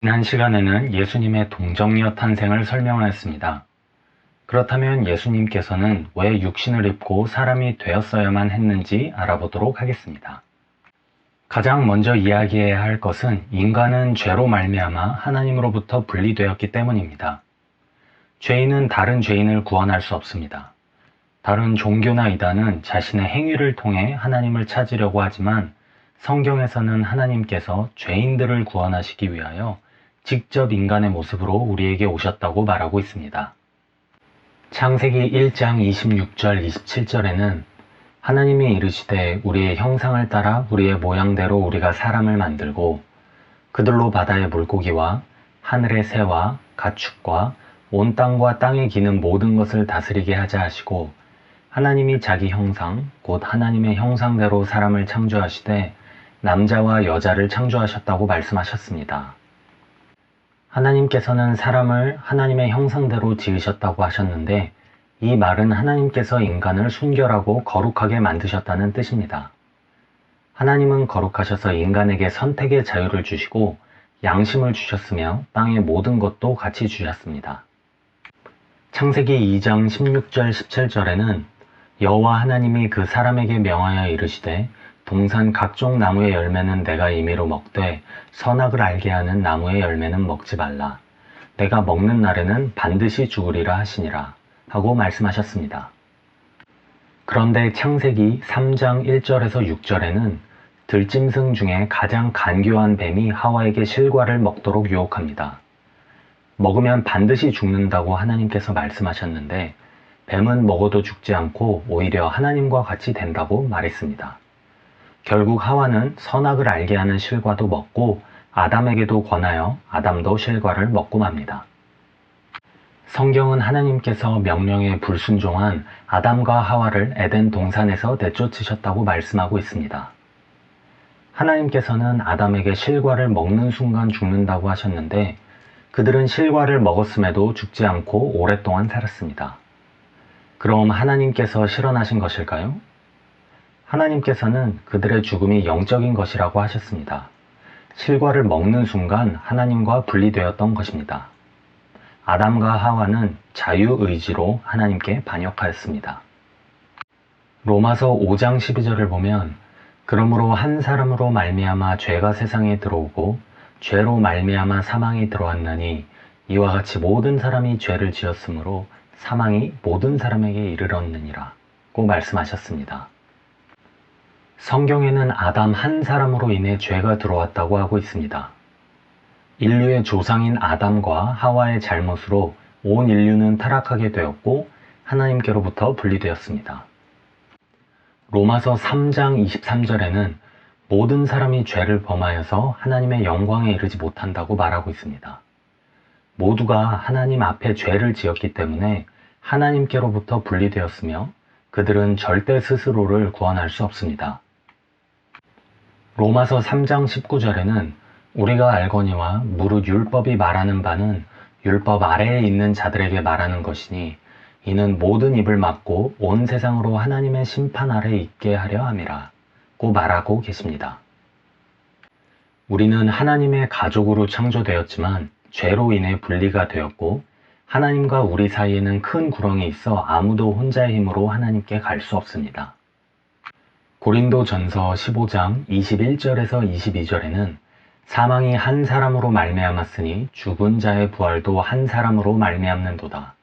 지난 시간에는 예수님의 동정녀 탄생을 설명하였습니다. 그렇다면 예수님께서는 왜 육신을 입고 사람이 되었어야만 했는지 알아보도록 하겠습니다. 가장 먼저 이야기해야 할 것은 인간은 죄로 말미암아 하나님으로부터 분리되었기 때문입니다. 죄인은 다른 죄인을 구원할 수 없습니다. 다른 종교나 이단은 자신의 행위를 통해 하나님을 찾으려고 하지만 성경에서는 하나님께서 죄인들을 구원하시기 위하여 직접 인간의 모습으로 우리에게 오셨다고 말하고 있습니다. 창세기 1장 26절 27절에는 하나님이 이르시되 우리의 형상을 따라 우리의 모양대로 우리가 사람을 만들고 그들로 바다의 물고기와 하늘의 새와 가축과 온 땅과 땅에 기는 모든 것을 다스리게 하자 하시고 하나님이 자기 형상 곧 하나님의 형상대로 사람을 창조하시되 남자와 여자를 창조하셨다고 말씀하셨습니다. 하나님께서는 사람을 하나님의 형상대로 지으셨다고 하셨는데 이 말은 하나님께서 인간을 순결하고 거룩하게 만드셨다는 뜻입니다. 하나님은 거룩하셔서 인간에게 선택의 자유를 주시고 양심을 주셨으며 땅의 모든 것도 같이 주셨습니다. 창세기 2장 16절 17절에는 여호와 하나님이 그 사람에게 명하여 이르시되 동산 각종 나무의 열매는 내가 임의로 먹되 선악을 알게 하는 나무의 열매는 먹지 말라. 내가 먹는 날에는 반드시 죽으리라 하시니라 하고 말씀하셨습니다. 그런데 창세기 3장 1절에서 6절에는 들짐승 중에 가장 간교한 뱀이 하와에게 실과를 먹도록 유혹합니다. 먹으면 반드시 죽는다고 하나님께서 말씀하셨는데 뱀은 먹어도 죽지 않고 오히려 하나님과 같이 된다고 말했습니다. 결국 하와는 선악을 알게 하는 실과도 먹고 아담에게도 권하여 아담도 실과를 먹고 맙니다. 성경은 하나님께서 명령에 불순종한 아담과 하와를 에덴 동산에서 내쫓으셨다고 말씀하고 있습니다. 하나님께서는 아담에게 실과를 먹는 순간 죽는다고 하셨는데 그들은 실과를 먹었음에도 죽지 않고 오랫동안 살았습니다. 그럼 하나님께서 실현하신 것일까요? 하나님께서는 그들의 죽음이 영적인 것이라고 하셨습니다. 실과를 먹는 순간 하나님과 분리되었던 것입니다. 아담과 하와는 자유의지로 하나님께 반역하였습니다. 로마서 5장 12절을 보면 그러므로 한 사람으로 말미암아 죄가 세상에 들어오고 죄로 말미암아 사망이 들어왔나니 이와 같이 모든 사람이 죄를 지었으므로 사망이 모든 사람에게 이르렀느니라고 말씀하셨습니다. 성경에는 아담 한 사람으로 인해 죄가 들어왔다고 하고 있습니다. 인류의 조상인 아담과 하와의 잘못으로 온 인류는 타락하게 되었고 하나님께로부터 분리되었습니다. 로마서 3장 23절에는 모든 사람이 죄를 범하여서 하나님의 영광에 이르지 못한다고 말하고 있습니다. 모두가 하나님 앞에 죄를 지었기 때문에 하나님께로부터 분리되었으며 그들은 절대 스스로를 구원할 수 없습니다. 로마서 3장 19절에는 우리가 알거니와 무릇 율법이 말하는 바는 율법 아래에 있는 자들에게 말하는 것이니 이는 모든 입을 막고 온 세상으로 하나님의 심판 아래 있게 하려 함이라 고 말하고 계십니다. 우리는 하나님의 가족으로 창조되었지만 죄로 인해 분리가 되었고 하나님과 우리 사이에는 큰 구렁이 있어 아무도 혼자의 힘으로 하나님께 갈 수 없습니다. 고린도전서 15장 21절에서 22절에는 사망이 한 사람으로 말미암았으니 죽은 자의 부활도 한 사람으로 말미암는도다.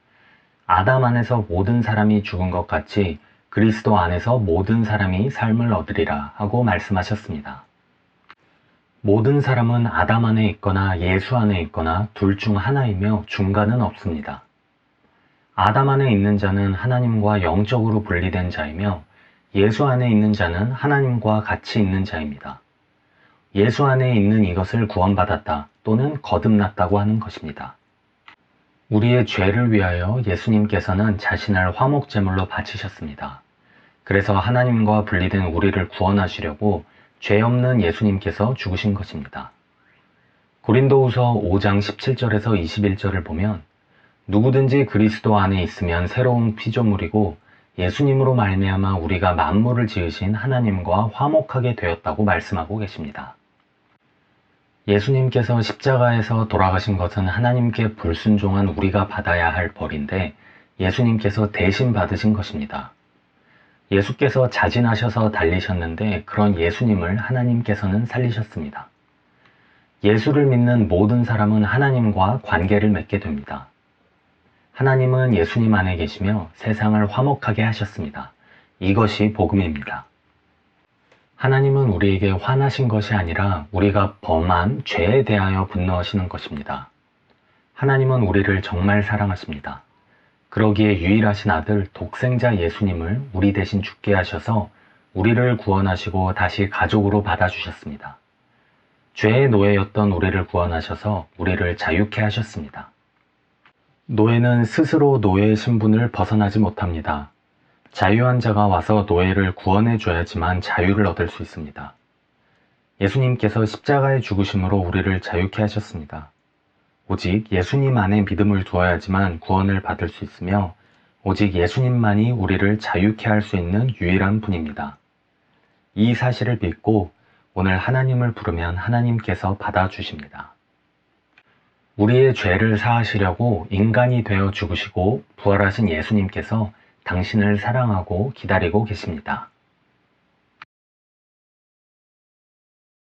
아담 안에서 모든 사람이 죽은 것 같이 그리스도 안에서 모든 사람이 삶을 얻으리라 하고 말씀하셨습니다. 모든 사람은 아담 안에 있거나 예수 안에 있거나 둘 중 하나이며 중간은 없습니다. 아담 안에 있는 자는 하나님과 영적으로 분리된 자이며 예수 안에 있는 자는 하나님과 같이 있는 자입니다. 예수 안에 있는 이것을 구원받았다 또는 거듭났다고 하는 것입니다. 우리의 죄를 위하여 예수님께서는 자신을 화목제물로 바치셨습니다. 그래서 하나님과 분리된 우리를 구원하시려고 죄 없는 예수님께서 죽으신 것입니다. 고린도후서 5장 17절에서 21절을 보면 누구든지 그리스도 안에 있으면 새로운 피조물이고 예수님으로 말미암아 우리가 만물을 지으신 하나님과 화목하게 되었다고 말씀하고 계십니다. 예수님께서 십자가에서 돌아가신 것은 하나님께 불순종한 우리가 받아야 할 벌인데 예수님께서 대신 받으신 것입니다. 예수께서 자진하셔서 달리셨는데 그런 예수님을 하나님께서는 살리셨습니다. 예수를 믿는 모든 사람은 하나님과 관계를 맺게 됩니다. 하나님은 예수님 안에 계시며 세상을 화목하게 하셨습니다. 이것이 복음입니다. 하나님은 우리에게 화나신 것이 아니라 우리가 범한 죄에 대하여 분노하시는 것입니다. 하나님은 우리를 정말 사랑하십니다. 그러기에 유일하신 아들 독생자 예수님을 우리 대신 죽게 하셔서 우리를 구원하시고 다시 가족으로 받아주셨습니다. 죄의 노예였던 우리를 구원하셔서 우리를 자유케 하셨습니다. 노예는 스스로 노예의 신분을 벗어나지 못합니다. 자유한 자가 와서 노예를 구원해 줘야지만 자유를 얻을 수 있습니다. 예수님께서 십자가의 죽으심으로 우리를 자유케 하셨습니다. 오직 예수님 안에 믿음을 두어야지만 구원을 받을 수 있으며 오직 예수님만이 우리를 자유케 할 수 있는 유일한 분입니다. 이 사실을 믿고 오늘 하나님을 부르면 하나님께서 받아주십니다. 우리의 죄를 사하시려고 인간이 되어 죽으시고 부활하신 예수님께서 당신을 사랑하고 기다리고 계십니다.